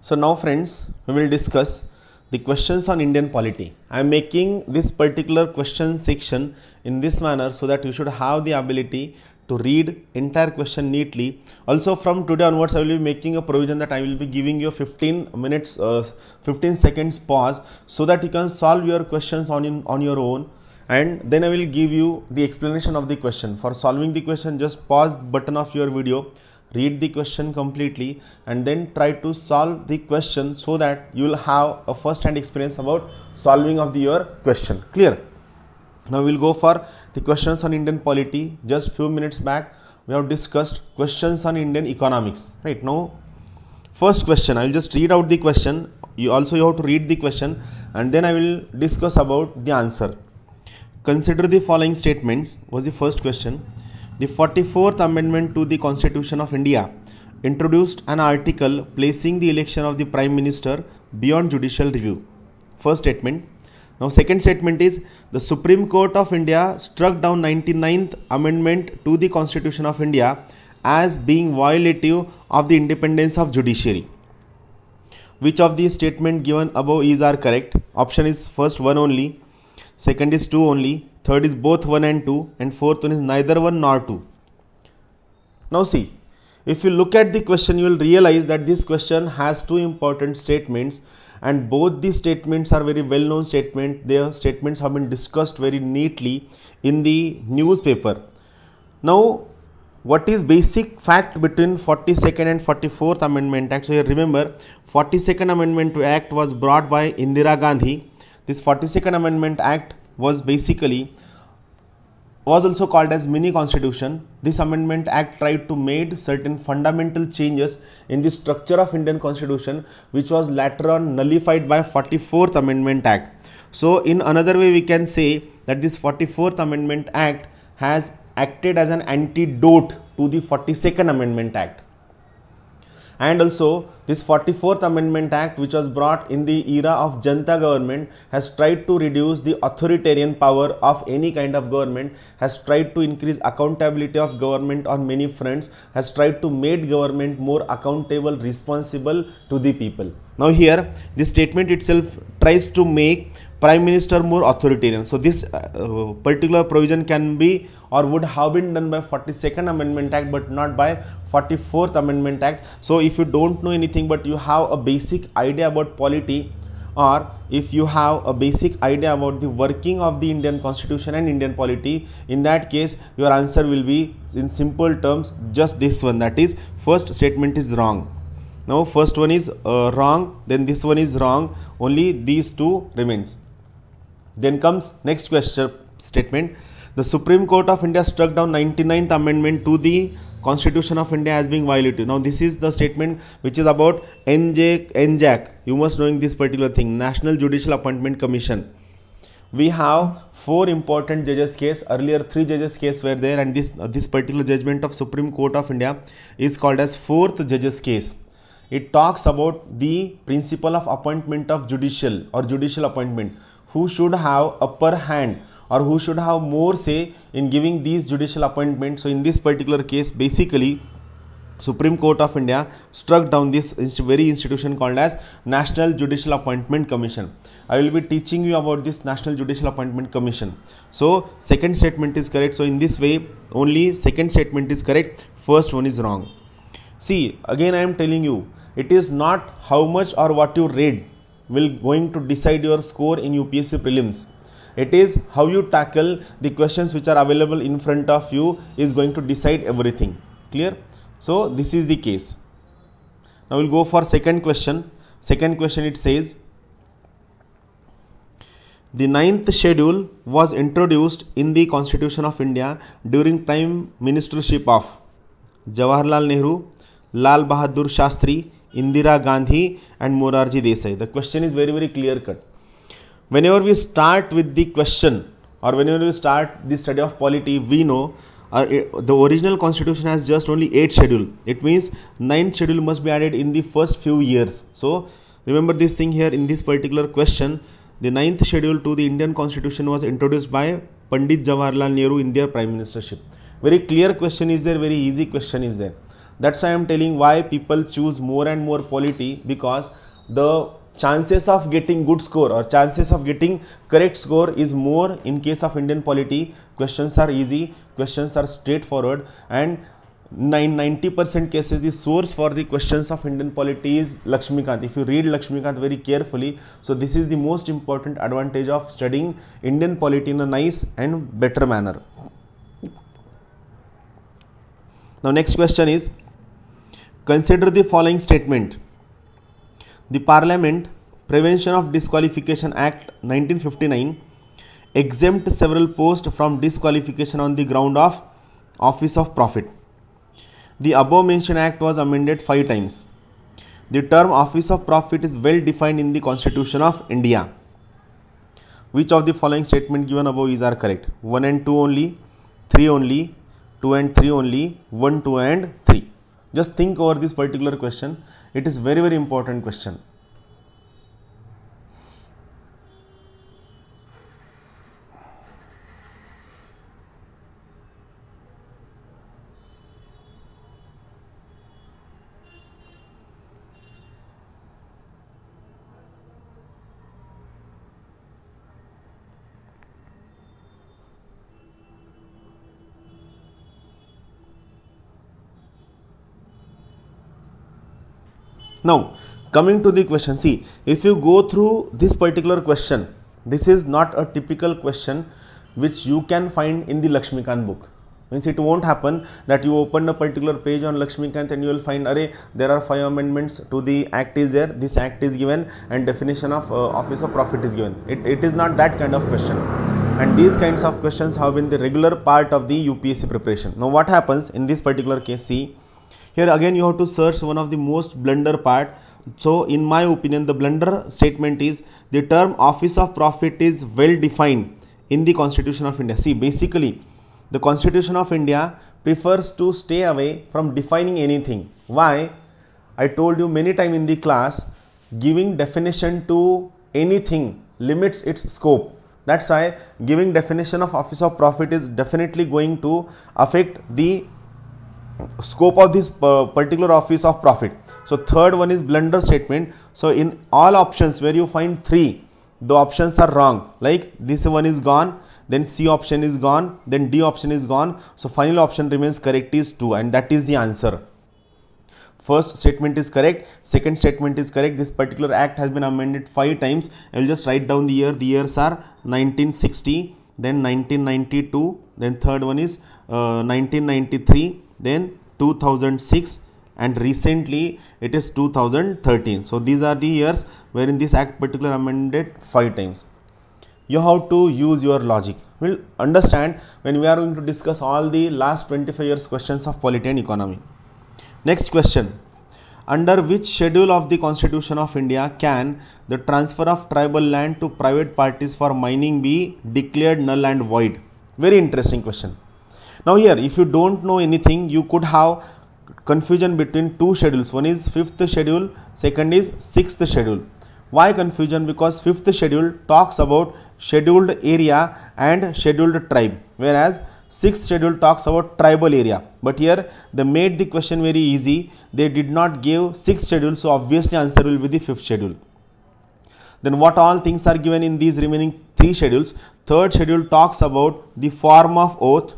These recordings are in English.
So now friends, we will discuss the questions on Indian polity. I am making this particular question section in this manner so that you should have the ability to read entire question neatly. Also from today onwards, I will be making a provision that I will be giving you 15 seconds pause so that you can solve your questions on your own, and then I will give you the explanation of the question. For solving the question, just pause the button of your video, read the question completely, and then try to solve the question so that you will have a first hand experience about solving of your question. Clear? Now we will go for the questions on Indian polity. Just few minutes back we have discussed questions on Indian economics. Right now, first question, I will just read out the question. You have to read the question, and then I will discuss about the answer. Consider the following statements was the first question. The 44th Amendment to the Constitution of India introduced an article placing the election of the Prime Minister beyond judicial review. First statement. Now second statement is the Supreme Court of India struck down 99th Amendment to the Constitution of India as being violative of the independence of judiciary. Which of the statement given above are correct? Option is first 1 only, second is 2 only, third is both 1 and 2, and fourth one is neither 1 nor 2. Now see, if you look at the question, you will realize that this question has two important statements, and both these statements are very well known statements. Their statements have been discussed very neatly in the newspaper. Now, what is basic fact between 42nd and 44th Amendment Act? So here remember, 42nd Amendment Act was brought by Indira Gandhi. This 42nd Amendment Act was also called as mini constitution. This amendment act tried to make certain fundamental changes in the structure of Indian constitution, which was later on nullified by 44th Amendment Act. So in another way, we can say that this 44th Amendment Act has acted as an antidote to the 42nd Amendment Act. And also this 44th Amendment Act, which was brought in the era of Janta government, has tried to reduce the authoritarian power of any kind of government, has tried to increase accountability of government on many fronts, has tried to make government more accountable, responsible to the people. Now here, this statement itself tries to make Prime Minister more authoritarian. So this particular provision can be or would have been done by 42nd Amendment Act, but not by 44th Amendment Act. So if you don't know anything but you have a basic idea about polity, or if you have a basic idea about the working of the Indian Constitution and Indian polity, in that case your answer will be in simple terms just this one, that is first statement is wrong. Now first one is wrong, then this one is wrong, only these two remains. Then comes next question statement. The Supreme Court of India struck down 99th Amendment to the Constitution of India as being violative. Now this is the statement which is about NJAC. You must knowing this particular thing, National Judicial Appointment Commission. We have 4 important judges case. Earlier 3 judges case were there, and this particular judgment of Supreme Court of India is called as 4th judges case. It talks about the principle of appointment of judicial appointment, who should have upper hand or who should have more say in giving these judicial appointments. So in this particular case, basically Supreme Court of India struck down this very institution called as National Judicial Appointment Commission. I will be teaching you about this National Judicial Appointment Commission. So second statement is correct. So in this way, only second statement is correct, first one is wrong. See, again I am telling you, it is not how much or what you read will going to decide your score in UPSC prelims. It is how you tackle the questions which are available in front of you is going to decide everything. Clear? So this is the case. Now we'll go for second question. Second question, it says the 9th schedule was introduced in the Constitution of India during Prime Ministership of Jawaharlal Nehru, Lal Bahadur Shastri, Indira Gandhi and Morarji Desai. The question is very, very clear cut. Whenever we start with the question or whenever we start the study of polity, we know the original constitution has just only 8 schedule. It means 9th schedule must be added in the first few years. So remember this thing here in this particular question, the 9th schedule to the Indian constitution was introduced by Pandit Jawaharlal Nehru in their prime ministership. Very clear question is there, very easy question is there. That's why I am telling why people choose more and more polity, because the chances of getting good score or chances of getting correct score is more in case of Indian polity. Questions are easy, questions are straightforward, and 90% cases the source for the questions of Indian polity is Lakshmikant. If you read Lakshmikant very carefully, so this is the most important advantage of studying Indian polity in a nice and better manner. Now next question is, consider the following statement. The Parliament Prevention of Disqualification Act 1959 exempt several posts from disqualification on the ground of office of profit. The above mentioned act was amended 5 times. The term office of profit is well defined in the Constitution of India. Which of the following statement given above is are correct? 1 and 2 only, 3 only, 2 and 3 only, 1, 2 and 3. Just think over this particular question. It is very, very important question. Now, coming to the question, see, if you go through this particular question, this is not a typical question which you can find in the Lakshmikant book. Means it won't happen that you open a particular page on Lakshmikant and you will find, array, there are 5 amendments to the act is there, this act is given and definition of office of profit is given. It is not that kind of question. And these kinds of questions have been the regular part of the UPSC preparation. Now what happens in this particular case, see, here again you have to search one of the most blunder part. So in my opinion, the blunder statement is the term office of profit is well defined in the Constitution of India. See, basically the Constitution of India prefers to stay away from defining anything. Why? I told you many times in the class, giving definition to anything limits its scope. That's why giving definition of office of profit is definitely going to affect the scope of this particular office of profit. So third one is blunder statement. So in all options where you find 3, the options are wrong. Like this one is gone, then C option is gone, then D option is gone. So final option remains correct is 2, and that is the answer. First statement is correct, second statement is correct. This particular act has been amended 5 times. I will just write down the year. The years are 1960, then 1992, then third one is 1993, then 2006, and recently it is 2013. So these are the years wherein this act particular amended 5 times. You have to use your logic. We'll understand when we are going to discuss all the last 25 years questions of polity and economy. Next question. Under which schedule of the Constitution of India can the transfer of tribal land to private parties for mining be declared null and void? Very interesting question. Now here, if you don't know anything, you could have confusion between 2 schedules. One is 5th schedule, second is 6th schedule. Why confusion? Because 5th schedule talks about scheduled area and scheduled tribe, whereas 6th schedule talks about tribal area. But here they made the question very easy. They did not give 6th schedule, so obviously answer will be the 5th schedule. Then what all things are given in these remaining 3 schedules? 3rd schedule talks about the form of oath.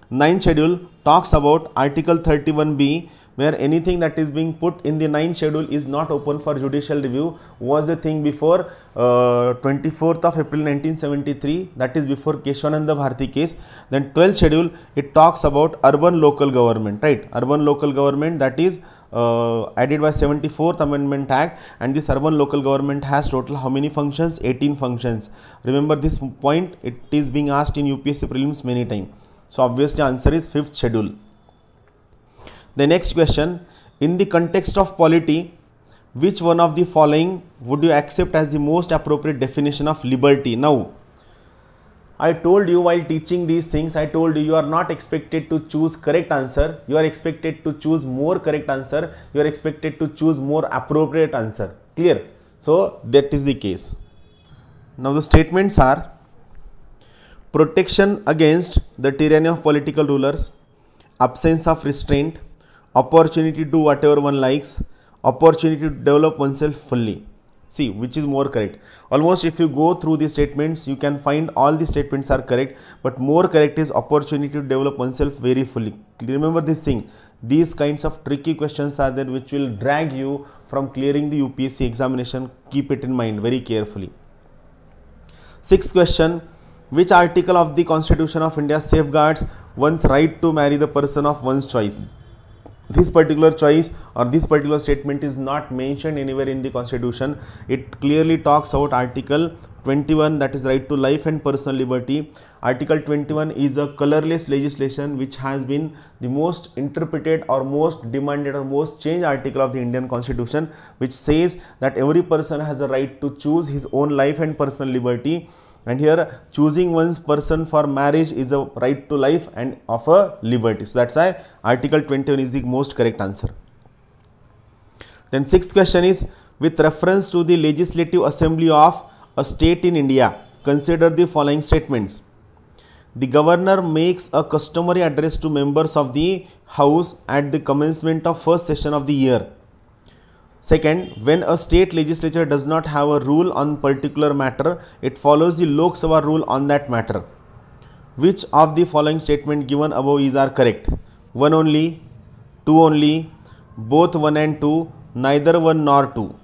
9th schedule talks about Article 31B, where anything that is being put in the 9th schedule is not open for judicial review. Was the thing before 24th of April 1973, that is before Keshavananda Bharati case. Then 12th schedule, it talks about urban local government, right? Urban local government, that is added by 74th Amendment Act, and this urban local government has total how many functions? 18 functions. Remember this point, it is being asked in UPSC prelims many times. So obviously answer is 5th schedule. The next question, in the context of polity, which one of the following would you accept as the most appropriate definition of liberty? Now, I told you while teaching these things, I told you are not expected to choose correct answer. You are expected to choose more correct answer. You are expected to choose more appropriate answer. Clear? So that is the case. Now the statements are: protection against the tyranny of political rulers, absence of restraint, opportunity to do whatever one likes, opportunity to develop oneself fully. See, which is more correct? Almost if you go through the statements, you can find all the statements are correct, but more correct is opportunity to develop oneself very fully. Remember this thing. These kinds of tricky questions are there which will drag you from clearing the UPSC examination. Keep it in mind very carefully. Sixth question. Which article of the Constitution of India safeguards one's right to marry the person of one's choice? This particular choice or this particular statement is not mentioned anywhere in the Constitution. It clearly talks about Article 21, that is right to life and personal liberty. Article 21 is a colorless legislation which has been the most interpreted or most demanded or most changed article of the Indian Constitution, which says that every person has a right to choose his own life and personal liberty. And here choosing one's person for marriage is a right to life and of a liberty. So that's why Article 21 is the most correct answer. Then sixth question is, with reference to the Legislative Assembly of a state in India, consider the following statements. The governor makes a customary address to members of the house at the commencement of first session of the year. Second, when a state legislature does not have a rule on particular matter, it follows the Lok Sabha rule on that matter. Which of the following statement given above is are correct? One only, two only, both one and two, neither one nor two.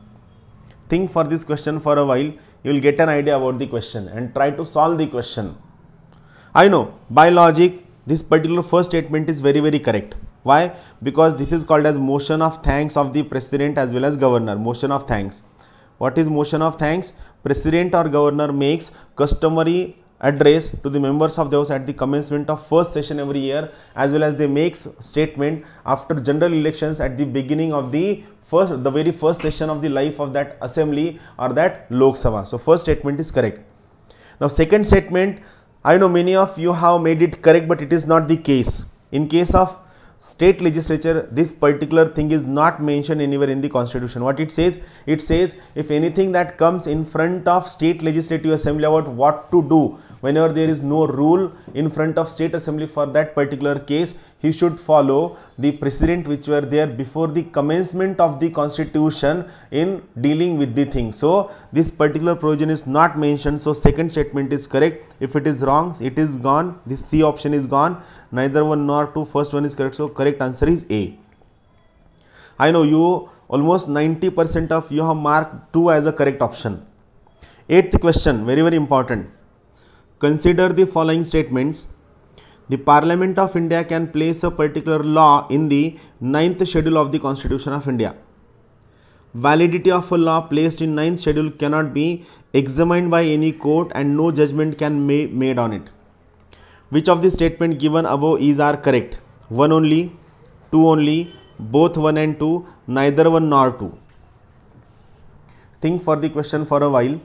Think for this question for a while. You will get an idea about the question and try to solve the question. I know by logic this particular first statement is very correct. Why? Because this is called as motion of thanks of the president as well as governor. Motion of thanks. What is motion of thanks? President or governor makes customary address to the members of the house at the commencement of first session every year, as well as they makes statement after general elections at the beginning of the very first session of the life of that assembly or that Lok Sabha. So first statement is correct. Now second statement, I know many of you have made it correct, but it is not the case. In case of state legislature, this particular thing is not mentioned anywhere in the Constitution. What it says? It says if anything that comes in front of state legislative assembly about what to do whenever there is no rule in front of state assembly for that particular case, he should follow the precedent which were there before the commencement of the Constitution in dealing with the thing. So this particular provision is not mentioned. So second statement is correct. If it is wrong, it is gone. This C option is gone. Neither one nor two. First one is correct. So correct answer is A. I know you almost 90% of you have marked 2 as a correct option. Eighth question, very important. Consider the following statements. The Parliament of India can place a particular law in the 9th schedule of the Constitution of India. Validity of a law placed in 9th schedule cannot be examined by any court and no judgment can be made on it. Which of the statement given above is are correct? One only, two only, both one and two, neither one nor two. Think for the question for a while.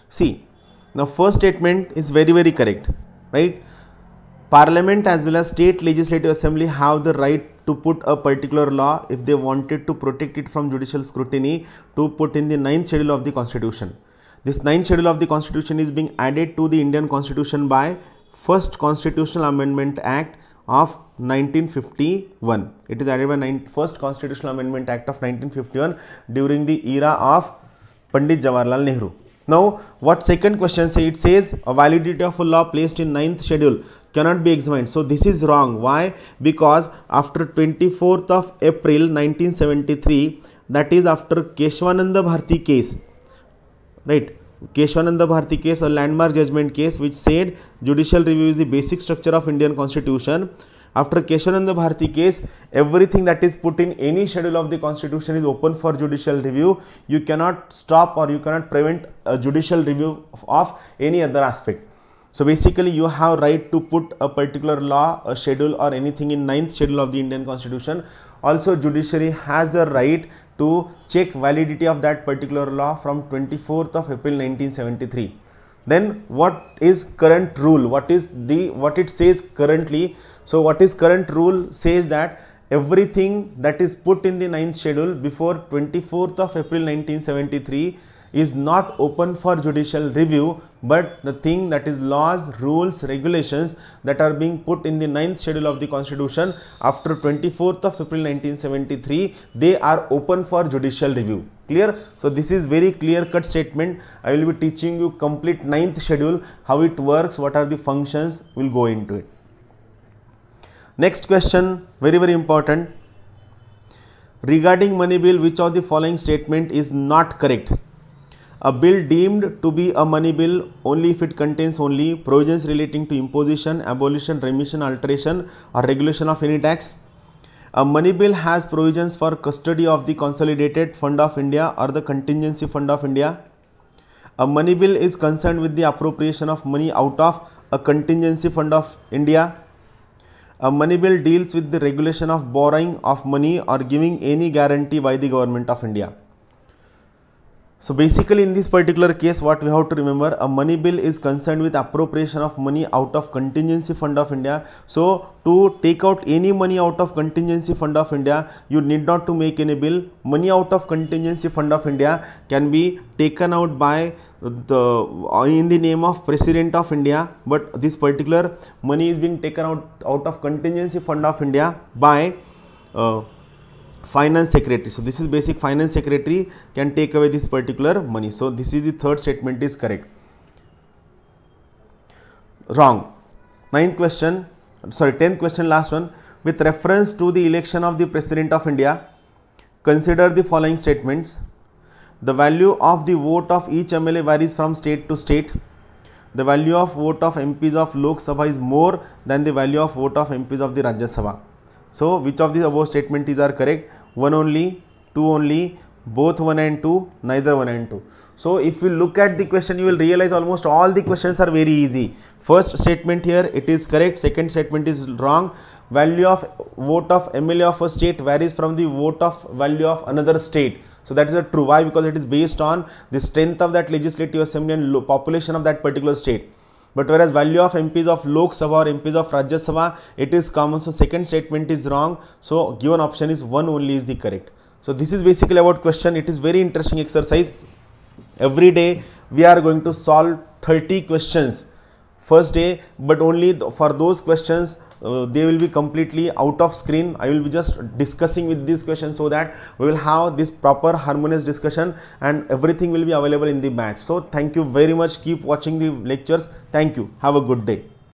See, now first statement is very correct, right? Parliament as well as state legislative assembly have the right to put a particular law if they wanted to protect it from judicial scrutiny to put in the 9th schedule of the Constitution. This 9th schedule of the Constitution is being added to the Indian Constitution by first Constitutional Amendment Act of 1951. It is added by first Constitutional Amendment Act of 1951 during the era of Pandit Jawaharlal Nehru. Now, what second question says? It says a validity of a law placed in 9th schedule cannot be examined. So this is wrong. Why? Because after 24th of April 1973, that is after Keshavananda Bharati case, right? Keshavananda Bharati case, a landmark judgment case which said judicial review is the basic structure of Indian Constitution. After Keshavananda Bharati case, everything that is put in any schedule of the Constitution is open for judicial review. You cannot stop or you cannot prevent a judicial review of any other aspect. So basically you have right to put a particular law, a schedule or anything in 9th schedule of the Indian Constitution. Also judiciary has a right to check validity of that particular law from 24th of April 1973. Then what is current rule? What it says currently? So what is current rule says that everything that is put in the 9th schedule before 24th of April 1973 is not open for judicial review, but the thing that is laws, rules, regulations that are being put in the 9th schedule of the constitution after 24th of April 1973, they are open for judicial review. Clear? So this is very clear cut statement. I will be teaching you complete 9th schedule, how it works, what are the functions, we will go into it. Next question, very important. Regarding money bill, which of the following statement is not correct? A bill deemed to be a money bill only if it contains only provisions relating to imposition, abolition, remission, alteration or regulation of any tax. A money bill has provisions for custody of the Consolidated Fund of India or the Contingency Fund of India. A money bill is concerned with the appropriation of money out of a Contingency Fund of India. A money bill deals with the regulation of borrowing of money or giving any guarantee by the Government of India. So basically in this particular case, what we have to remember, a money bill is concerned with appropriation of money out of Contingency Fund of India. So to take out any money out of Contingency Fund of India, you need not to make any bill. Money out of Contingency Fund of India can be taken out by in the name of President of India, but this particular money is being taken out of Contingency Fund of India by Finance Secretary. So this is basic, Finance Secretary can take away this particular money. So this is the third statement is correct. Wrong. 10th question, last one. With reference to the election of the President of India, consider the following statements. The value of the vote of each MLA varies from state to state. The value of vote of MPs of Lok Sabha is more than the value of vote of MPs of the Rajya Sabha. So which of the above statements are correct? 1 only, 2 only, both 1 and 2, neither 1 and 2. So if you look at the question, you will realize almost all the questions are very easy. First statement here, it is correct. Second statement is wrong. Value of vote of MLA of a state varies from the vote of value of another state. So that is a true. Why? Because it is based on the strength of that legislative assembly and population of that particular state. But whereas value of MPs of Lok Sabha or MPs of Rajya Sabha, it is common. So second statement is wrong. So given option is 1 only is the correct. So this is basically about question. It is very interesting exercise. Every day we are going to solve 30 questions. First day, but only for those questions they will be completely out of screen. I will be just discussing with these questions so that we will have this proper harmonious discussion and everything will be available in the batch. So thank you very much. Keep watching the lectures. Thank you. Have a good day.